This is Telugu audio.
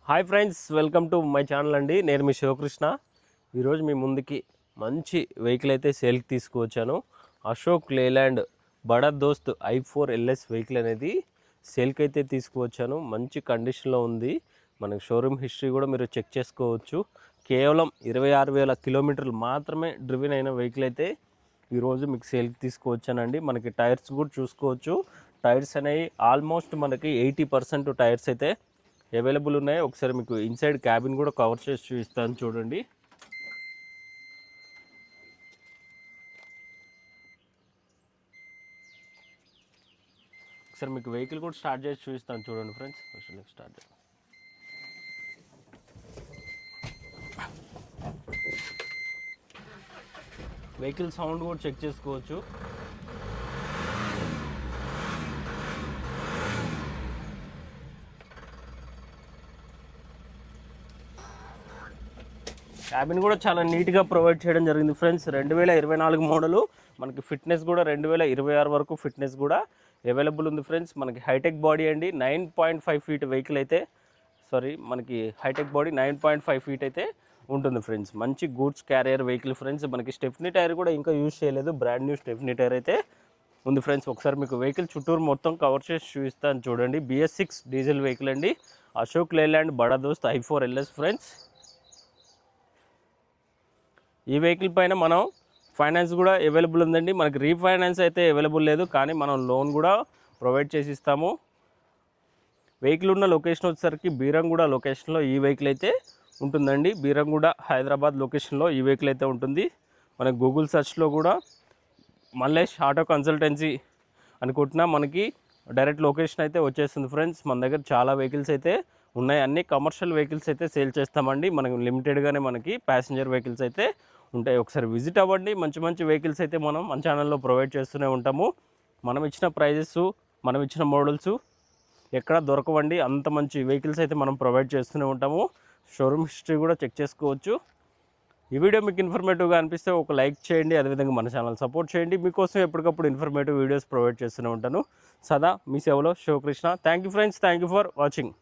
Hi friends, welcome to my channel అండి. నేను మీ శివకృష్ణ. ఈరోజు మీ ముందుకి మంచి వెహికల్ అయితే సేల్కి తీసుకువచ్చాను. అశోక్ లేలాండ్ బడా దోస్త్ i4 LS వెహికల్ అనేది సేల్కి అయితే తీసుకువచ్చాను. మంచి కండిషన్లో ఉంది. మనకి షోరూమ్ హిస్టరీ కూడా మీరు చెక్ చేసుకోవచ్చు. కేవలం 26,000 కిలోమీటర్లు మాత్రమే డ్రివెన్ అయిన వెహికల్ అయితే ఈరోజు మీకు సేల్కి తీసుకువచ్చానండి. మనకి టైర్స్ కూడా చూసుకోవచ్చు. టైర్స్ అనేవి ఆల్మోస్ట్ మనకి 80% టైర్స్ అయితే అవైలబుల్ ఉన్నాయి. ఒకసారి మీకు ఇన్సైడ్ క్యాబిన్ కూడా కవర్ చేసి చూపిస్తాను చూడండి. ఒకసారి మీకు వెహికల్ కూడా స్టార్ట్ చేసి చూపిస్తాను చూడండి ఫ్రెండ్స్. ఫస్ట్ స్టార్ట్ చేద్దాం. వెహికల్ సౌండ్ కూడా చెక్ చేసుకోవచ్చు. క్యాబిన్ కూడా చాలా నీట్గా ప్రొవైడ్ చేయడం జరిగింది ఫ్రెండ్స్. 2024 మోడలు. మనకి ఫిట్నెస్ కూడా 2026 వరకు ఫిట్నెస్ కూడా అవైలబుల్ ఉంది ఫ్రెండ్స్. మనకి హైటెక్ బాడీ అండి. 9.5 ఫీట్ వెహికల్ అయితే మనకి హైటెక్ బాడీ 9.5 ఫీట్ అయితే ఉంటుంది ఫ్రెండ్స్. మంచి గూడ్స్ క్యారియర్ వెహికల్ ఫ్రెండ్స్. మనకి స్టెఫ్నీ టైర్ కూడా ఇంకా యూజ్ చేయలేదు. బ్రాండ్ న్యూ స్టెఫ్నీ టైర్ అయితే ఉంది ఫ్రెండ్స్. ఒకసారి మీకు వెహికల్ చుట్టూరు మొత్తం కవర్ చేసి చూపిస్తాను చూడండి. BS6 డీజిల్ వెహికల్ అండి. అశోక్ లేలాండ్ బడా దోస్త్ i4 LS ఫ్రెండ్స్. ఈ వెహికల్ పైన మనం ఫైనాన్స్ కూడా అవైలబుల్ ఉందండి. మనకి రీఫైనాన్స్ అయితే అవైలబుల్ లేదు, కానీ మనం లోన్ కూడా ప్రొవైడ్ చేసి ఇస్తాము. వెహికల్ ఉన్న లొకేషన్ వచ్చేసరికి బీరంగూడ లొకేషన్లో ఈ వెహికల్ అయితే ఉంటుందండి. బీరంగూడ హైదరాబాద్ లొకేషన్లో ఈ వెహికల్ అయితే ఉంటుంది. మనకి గూగుల్ సెర్చ్లో కూడా మల్లేష్ ఆటో కన్సల్టెన్సీ అనుకుంటున్నా మనకి డైరెక్ట్ లొకేషన్ అయితే వచ్చేస్తుంది ఫ్రెండ్స్. మన దగ్గర చాలా వెహికల్స్ అయితే ఉన్నాయి. అన్ని కమర్షియల్ వెహికల్స్ అయితే సేల్ చేస్తామండి. మనకి లిమిటెడ్గానే మనకి ప్యాసింజర్ వెహికల్స్ అయితే ఉంటాయి. ఒకసారి విజిట్ అవ్వండి. మంచి మంచి వెహికల్స్ అయితే మనం మన ఛానల్లో ప్రొవైడ్ చేస్తూనే ఉంటాము. మనం ఇచ్చిన ప్రైజెస్, మనం ఇచ్చిన మోడల్స్ ఎక్కడ దొరకవండి. అంత మంచి వెహికల్స్ అయితే మనం ప్రొవైడ్ చేస్తూనే ఉంటాము. షోరూమ్ హిస్టరీ కూడా చెక్ చేసుకోవచ్చు. ఈ వీడియో మీకు ఇన్ఫర్మేటివ్గా అనిపిస్తే ఒక లైక్ చేయండి. అదేవిధంగా మన ఛానల్ సపోర్ట్ చేయండి. మీకోసం ఎప్పటికప్పుడు ఇన్ఫర్మేటివ్ వీడియోస్ ప్రొవైడ్ చేస్తూనే ఉంటాను. సదా మీ సేవలో Shivakrishna. Thank you friends. Thank you for watching.